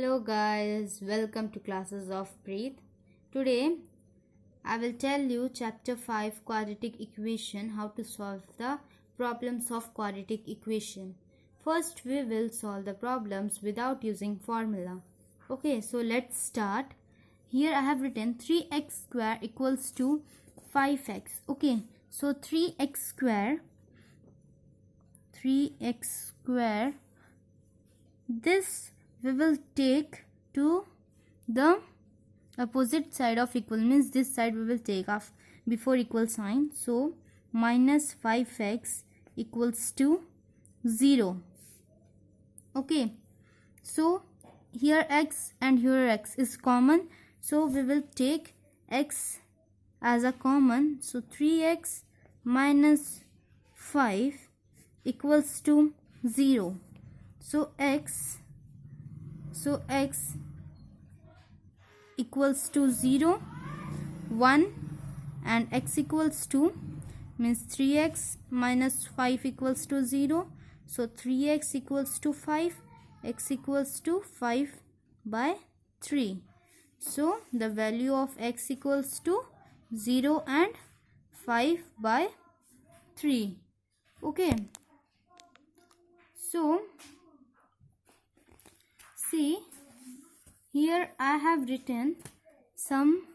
Hello guys, welcome to Classes of Preet. Today I will tell you chapter 5 quadratic equation, how to solve the problems of quadratic equation. First we will solve the problems without using formula. Okay, so let's start. Here I have written 3x square equals to 5x. Okay, so 3x square, this we will take to the opposite side of equal, means this side we will take off before equal sign. So minus 5x equals to 0. Okay, so here x and here x is common, so we will take x as a common. So 3x minus 5 equals to 0. So x equals to 0, 1, and x equals to, means 3x minus 5 equals to 0. So 3x equals to 5, x equals to 5 by 3. So the value of x equals to 0 and 5 by 3. Okay, so see, here I have written some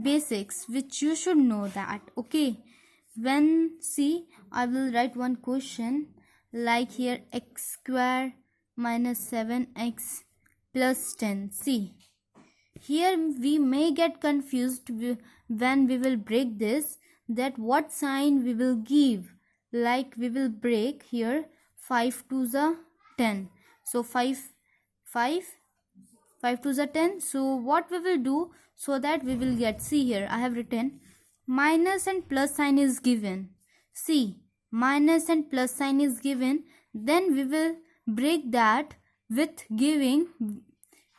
basics which you should know that. Okay, when see, I will write one question like here x square minus 7x plus 10. See, here we may get confused when we will break this, that what sign we will give. Like we will break here 5 to the 10. So 5 to the 10. So what we will do, so that we will get, see here I have written minus and plus sign is given. See, minus and plus sign is given, then we will break that with giving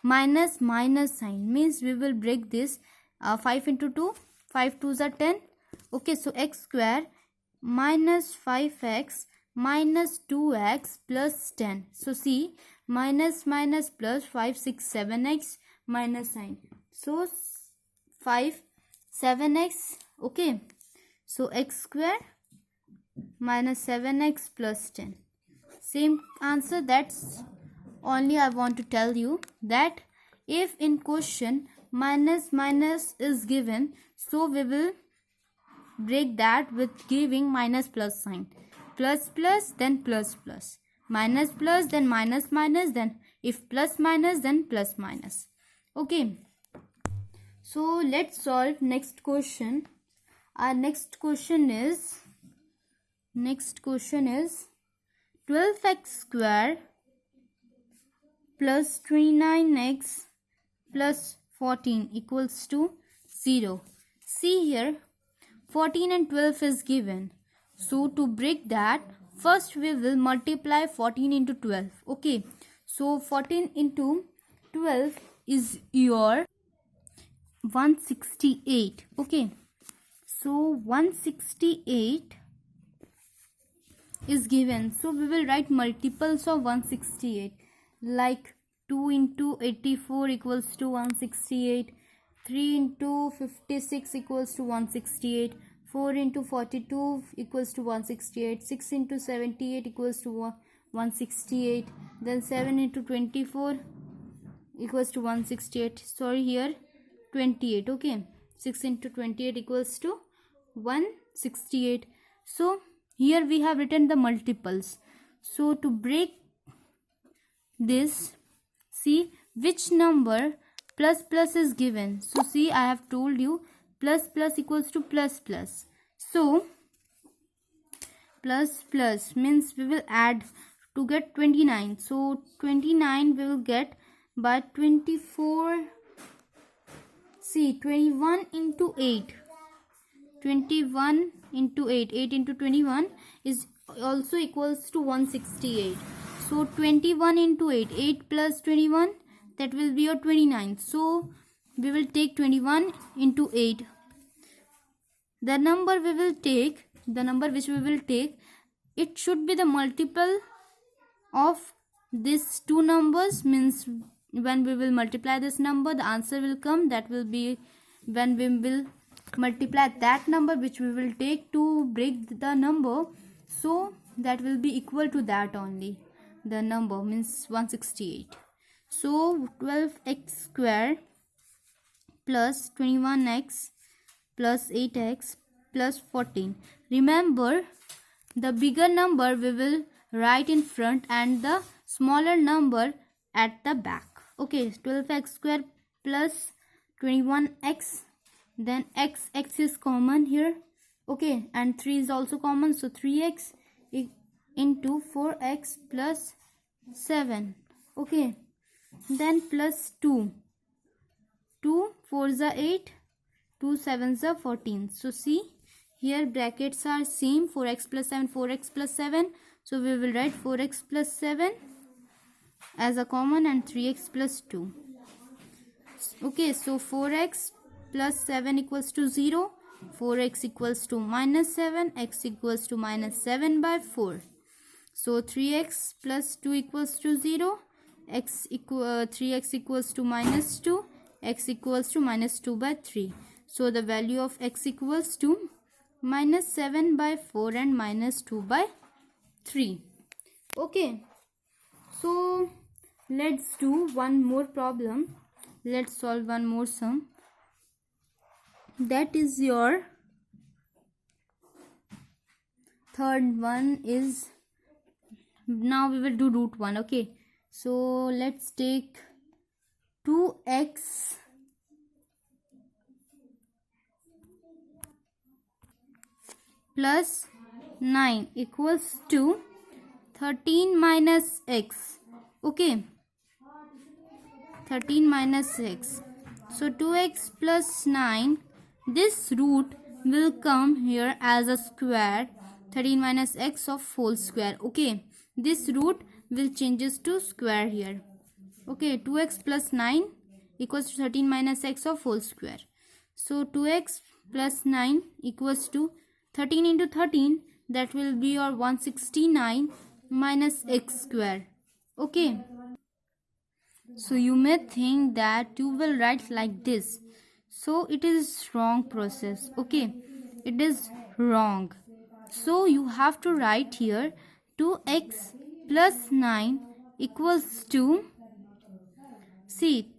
minus sign, means we will break this 5 into 2, 5 to the 10. Okay, so x square minus 5x minus 2x plus 10. So see, minus plus 5, 6, 7x minus 9. So 5, 7x. Okay, so x square minus 7x plus 10. Same answer. That's only I want to tell you, that if in question minus is given, so we will break that with giving minus plus sign. Plus then plus, minus then minus, then if plus minus then plus minus. Okay, so let's solve next question. Our next question is 12x square plus 29x plus 14 equals to 0. See here, 14 and 12 is given. So to break that, first we will multiply 14 into 12. Okay, so 14 into 12 is your 168. Okay, so 168 is given. So we will write multiples of 168, like 2 into 84 equals to 168, 3 into 56 equals to 168, 4 into 42 equals to 168, 6 into 78 equals to 168, then 7 into 24 equals to 168. Sorry, here 28. Okay, 6 into 28 equals to 168. So here we have written the multiples. So to break this, see which number plus is given. So see, I have told you plus equals to plus. So plus means we will add to get 29. So 29 we will get by 24. See, 21 into 8. 21 into 8. 8 into 21 is also equals to 168. So 21 into 8. 8 plus 21, that will be your 29. So we will take 21 into 8. The number which we will take, it should be the multiple of these two numbers, means when we will multiply this number, the answer will come. That will be when we will multiply that number which we will take to break the number, so that will be equal to that only. The number means 168. So 12x square plus 21x plus 8x plus 14. Remember, the bigger number we will write in front and the smaller number at the back. Okay, 12x square plus 21x, then x is common here. Okay, and 3 is also common, so 3x into 4x plus 7. Okay, then plus 2 4s are 8, 2 7s are 14. So see, here brackets are same, 4x plus 7, 4x plus 7. So we will write 4x plus 7 as a common and 3x plus 2. Okay, so 4x plus 7 equals to 0, 4x equals to minus 7, x equals to minus 7 by 4. So 3x plus 2 equals to 0, 3x equals to minus 2, x equals to minus 2 by 3. So the value of x equals to minus 7 by 4 and minus 2 by 3. Okay, so let's do one more problem. Let's solve one more sum. That is your third one. Is now we will do root 1. Okay, so let's take 2x plus 9 equals to 13 minus x. Okay, 13 minus x. So 2x plus 9, this root will come here as a square, 13 minus x of whole square. Okay, this root will changes to square here. Okay, 2x plus 9 equals to 13 minus x of whole square. So 2x plus 9 equals to 13 into 13, that will be your 169 minus x square. Okay, so you may think that you will write like this. So it is wrong process. Okay, it is wrong. So you have to write here 2x plus 9 equals to, see,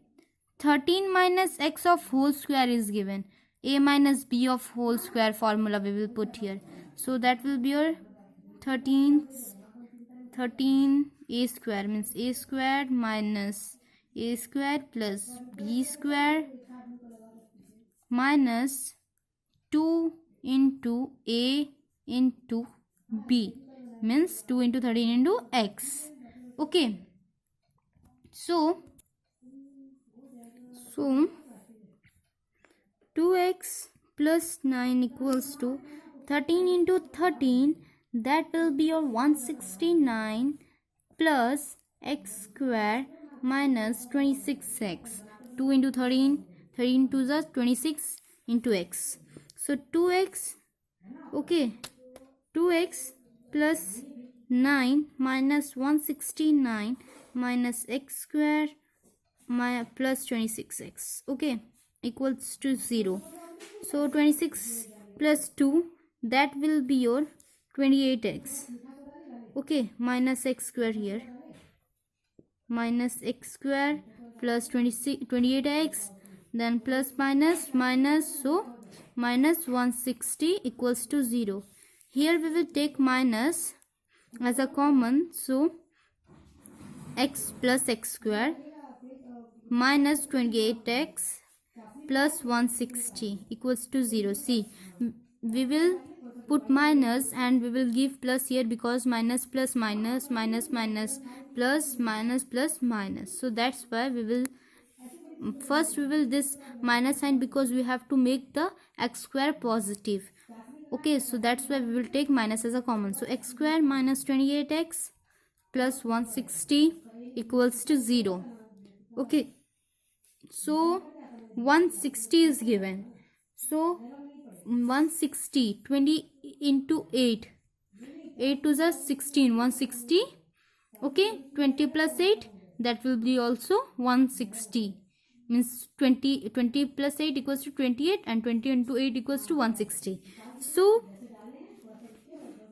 13 minus x of whole square is given. A minus b of whole square formula we will put here. So that will be your 13 a square, means a square minus a square plus b square minus 2 into a into b, means 2 into 13 into x. Okay, so 2x plus 9 equals to 13 into 13, that will be your 169 plus x square minus 26x. 2 into 13, 13 to the 26 into x. So 2x, okay, 2x plus 9 minus 169 minus x square plus 26x. Okay, equals to 0. So 26 plus 2, that will be your 28x. Okay, minus x square here, minus x square plus 28x, then plus minus minus, so minus 160 equals to 0. Here we will take minus as a common, so x plus x square minus 28x plus 160 equals to 0. See, we will put minus and we will give plus here, because minus plus minus, minus minus plus minus plus minus. So that's why we will first we will this minus sign, because we have to make the x square positive. Okay, so that's why we will take minus as a common. So x square minus 28x plus 160 equals to 0. Okay, so 160 is given. So 160, 20 into 8 to the 16, 160. Okay, 20 plus 8, that will be also 160. Means 20 plus 8 equals to 28, and 20 into 8 equals to 160. So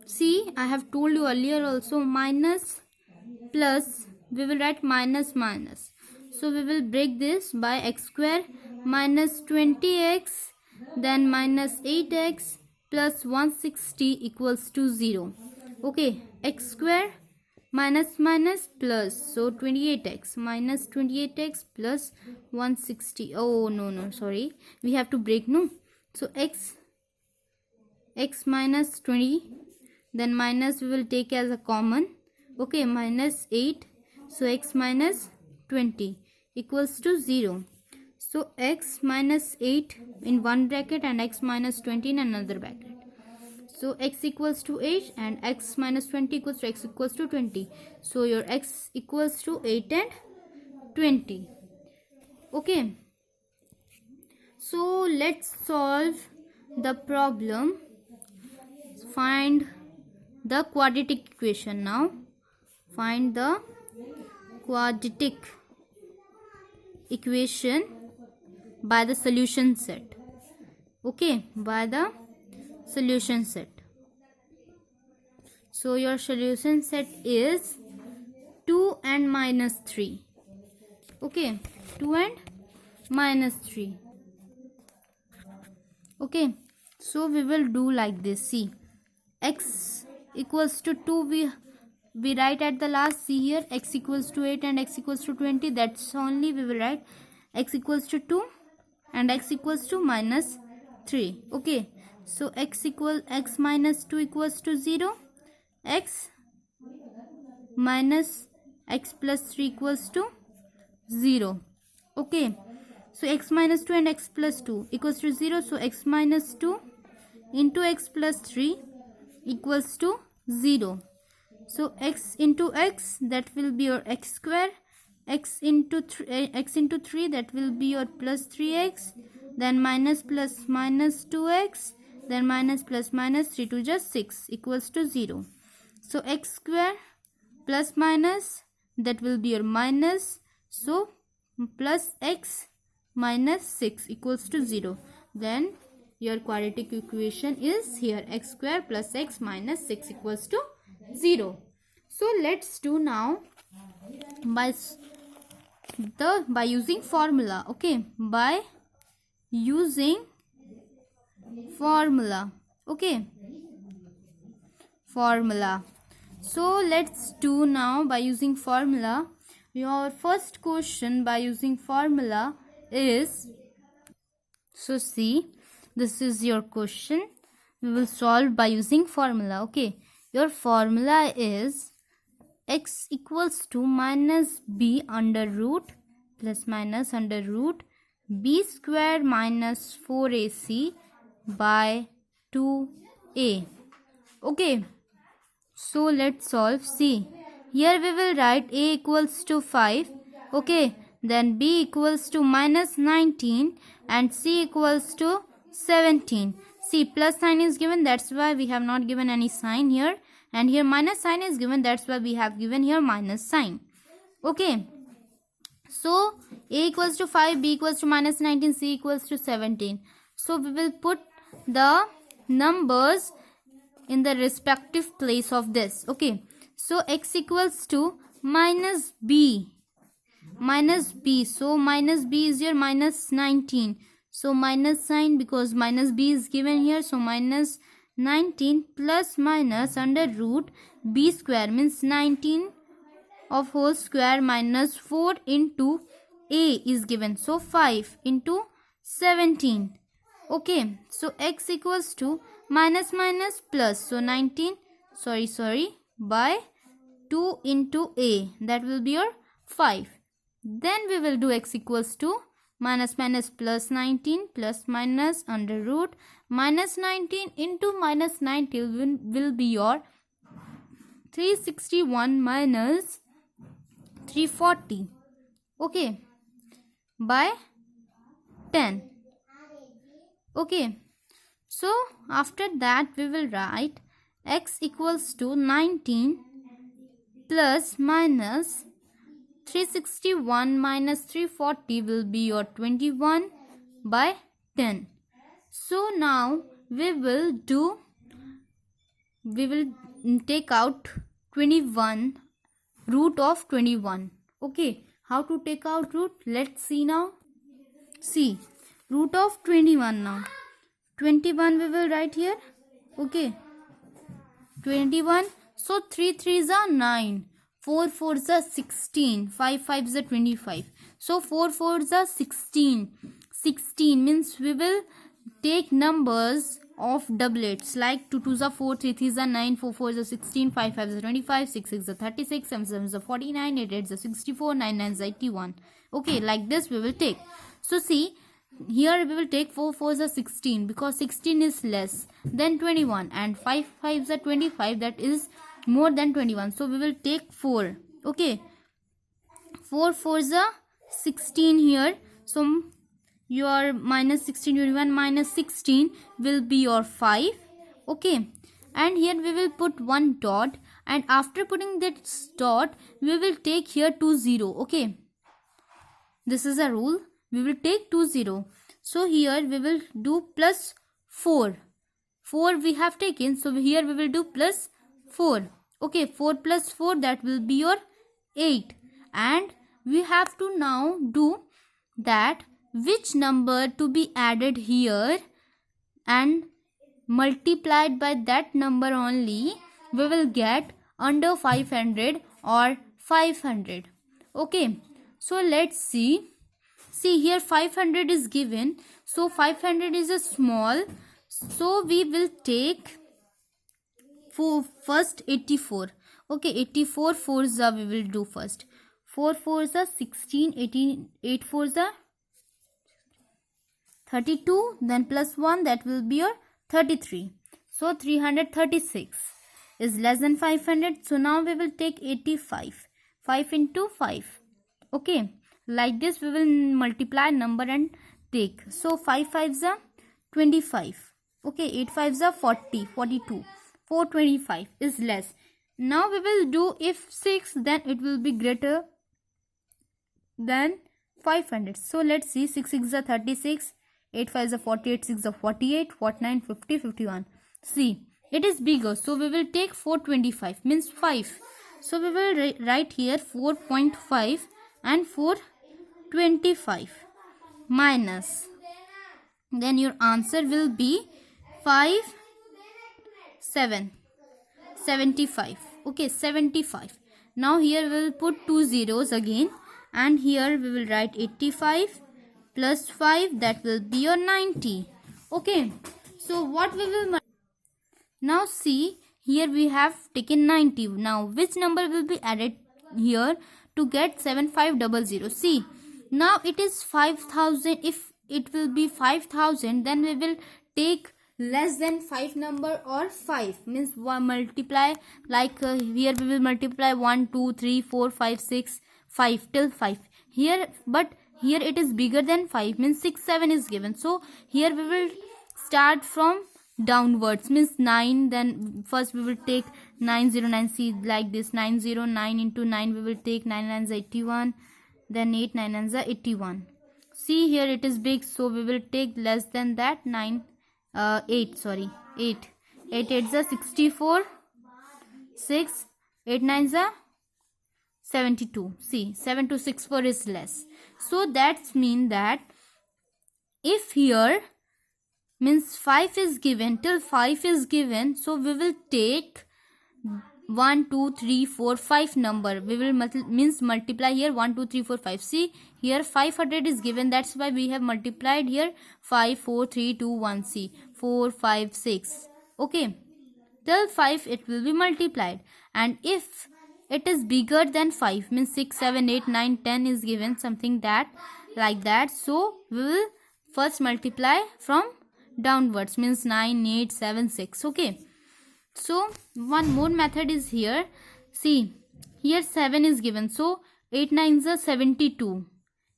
see, I have told you earlier also, minus plus, we will write minus minus. So we will break this by x square minus 20x, then minus 8x plus 160 equals to 0. Okay, x square minus minus plus, so 28x minus 28x plus 160. Oh no, sorry, we have to break, no. So x minus 20, then minus we will take as a common. Okay, minus 8, so x minus 20 equals to 0. So x minus 8 in one bracket and x minus 20 in another bracket. So x equals to 8 and x minus 20 equals to x equals to 20. So your x equals to 8 and 20. Okay. So let's solve the problem. Find the quadratic equation now. Find the quadratic equation by the solution set. Okay, by the solution set. So your solution set is 2 and minus 3. Okay, 2 and minus 3. Okay, so we will do like this. See, x equals to 2, we write at the last. See here, x equals to 8 and x equals to 20. That's only we will write x equals to 2 and x equals to minus 3. Okay, so x minus 2 equals to 0. X minus x plus 3 equals to 0. Okay, so x minus 2 and x plus 2 equals to 0. So x minus 2 into x plus 3 equals to 0. So x into x, that will be your x square. X into 3, that will be your plus 3x. Then minus plus minus 2x. Then minus plus minus 3 to just 6 equals to 0. So x square plus minus, that will be your minus. So plus x minus 6 equals to 0. Then your quadratic equation is here, x square plus x minus 6 equals to 0. So let's do now by using formula. Okay, by using formula. Okay, formula. So let's do now by using formula. Your first question by using formula is, so see, this is your question. We will solve by using formula. Okay, your formula is x equals to minus b under root plus minus under root b square minus 4ac by 2a. Okay, so let's solve. See, here we will write a equals to 5. Okay, then b equals to minus 19 and c equals to 17. See, plus sign is given, that's why we have not given any sign here. And here minus sign is given, that's why we have given here minus sign. Okay, so a equals to 5, b equals to minus 19, c equals to 17. So we will put the numbers in the respective place of this. Okay, so x equals to minus b. So minus b is your minus 19. So minus sign, because minus b is given here. So minus 19 plus minus under root b square, means 19 of whole square minus 4 into a is given. So 5 into 17. Okay, so x equals to minus minus plus, so 19 by 2 into a, that will be your 5. Then we will do x equals to minus minus plus 19 plus minus under root minus 19 into minus 19 will be your 361 minus 340. Okay, by 10. Okay, so after that we will write x equals to 19 plus minus 361 minus 340 will be your 21 by 10. So now we will take out 21, root of 21. Okay, how to take out root? Let's see now. See, root of 21 now. 21 we will write here. Okay, 21. So 3 3s are 9. 4 4s are 16. 5 5s are 25. So 4 4s are 16. 16 means we will take numbers of doublets like 2 2s are 4, 3 3s are 9, 4 4s are 16, 5 5s are 25, 6 6 are 36, 7 7s are 49, 8 8s are 64, 9 9s are 81. Okay, like this we will take. So see, here we will take 4 4s are 16 because 16 is less than 21 and 5 5s are 25, that is more than 21. So we will take 4. Okay, 4 4s are 16 here. So your minus 16, 21 minus 16 will be your 5. Okay, and here we will put one dot, and after putting this dot we will take here 2 0. Okay, this is a rule. We will take 2 0. So here we will do plus 4. 4 we have taken, so here we will do plus 4. Okay, 4 plus 4, that will be your 8. And we have to now do that which number to be added here and multiplied by that number only we will get under 500 or 500. Okay, so let's see. See, here 500 is given, so 500 is a small, so we will take first 84. Okay, 84 4s are we will do first. 4 4s are 16, 18, 8 4s are 32, then plus 1, that will be your 33. So 336 is less than 500. So now we will take 85. 5 into 5. Okay, like this we will multiply number and take. So 5 5s are 25. Okay, 8 5s are 40, 42. 425 is less. Now we will do if 6, then it will be greater than 500. So let's see, 6 6 are 36. 8 5 are 48, 6 are 48, 49, 50, 51. See, it is bigger, so we will take 425, means 5. So we will write here 4.5 and 425 minus. Then your answer will be 75. Okay, 75. Now here we will put 2 zeros again, and here we will write 85 plus 5, that will be your 90. Okay, so what we will now see, here we have taken 90. Now which number will be added here to get 7500? See, now it is 5000. If it will be 5000, then we will take less than 5 number or 5, means multiply like here we will multiply 1 2 3 4 5 6 5 till 5 here, but here it is bigger than 5, means 6 7 is given. So here we will start from downwards, means 9. Then first we will take 909. See, like this, 909 into 9 we will take 9 9s 81, then 8 9 9s 81. See, here it is big, so we will take less than that. 8 8 8s are 64, 6 8 9s are 72. See, 7264 is less. So that's mean that if here means 5 is given, till 5 is given, so we will take 1 2 3 4 5 number. We will multiply here 1 2 3 4 5. See, here 500 is given, that's why we have multiplied here 5 4 3 2 1. See, 4 5 6. Okay, till 5 it will be multiplied, and if it is bigger than 5, means 6 7 8 9 10 is given, something that like that, so we will first multiply from downwards, means 9 8 7 6. Okay, so one more method is here. See, here 7 is given, so 8 9s are 72.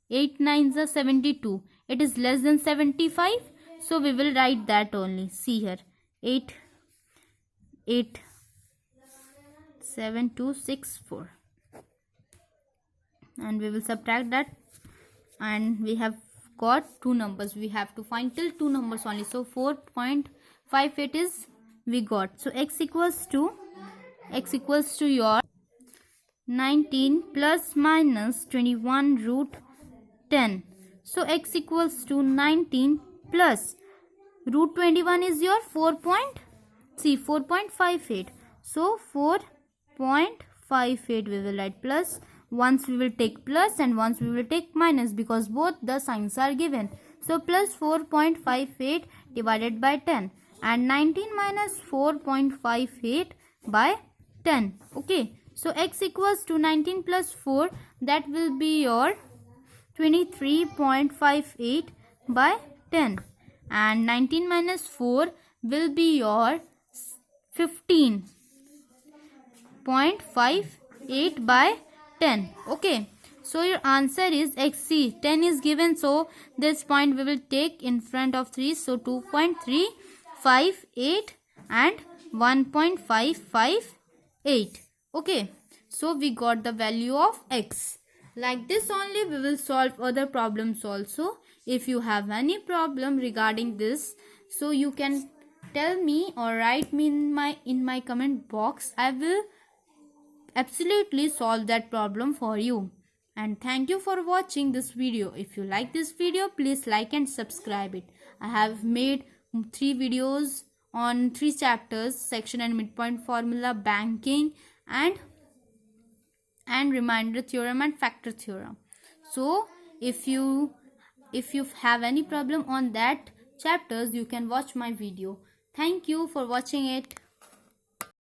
8 9s are 72. It is less than 75, so we will write that only. See here, 8 7 2 6 4. and we will subtract that, and we have got two numbers. We have to find till two numbers only. So 4.58 is we got. So x equals to your 19 plus minus 21 root 10. So x equals to 19 plus root 21 is your 4.58. So 4.58 we will write plus. Once we will take plus and once we will take minus, because both the signs are given. So plus 4.58 divided by 10, and 19 minus 4.58 by 10. Okay, so x equals to 19 plus 4, that will be your 23.58 by 10, and 19 minus 4 will be your 15.58 by 10. Okay, so your answer is xc. 10 is given, so this point we will take in front of 3. So 2.358 and 1.558. Okay, so we got the value of x. Like this only we will solve other problems also. If you have any problem regarding this, so you can tell me or write me in my comment box. I will absolutely solve that problem for you. And thank you for watching this video. If you like this video, please like and subscribe it. I have made 3 videos on 3 chapters: section and midpoint formula, banking, and remainder theorem and factor theorem. So if you have any problem on that chapters, you can watch my video. Thank you for watching it.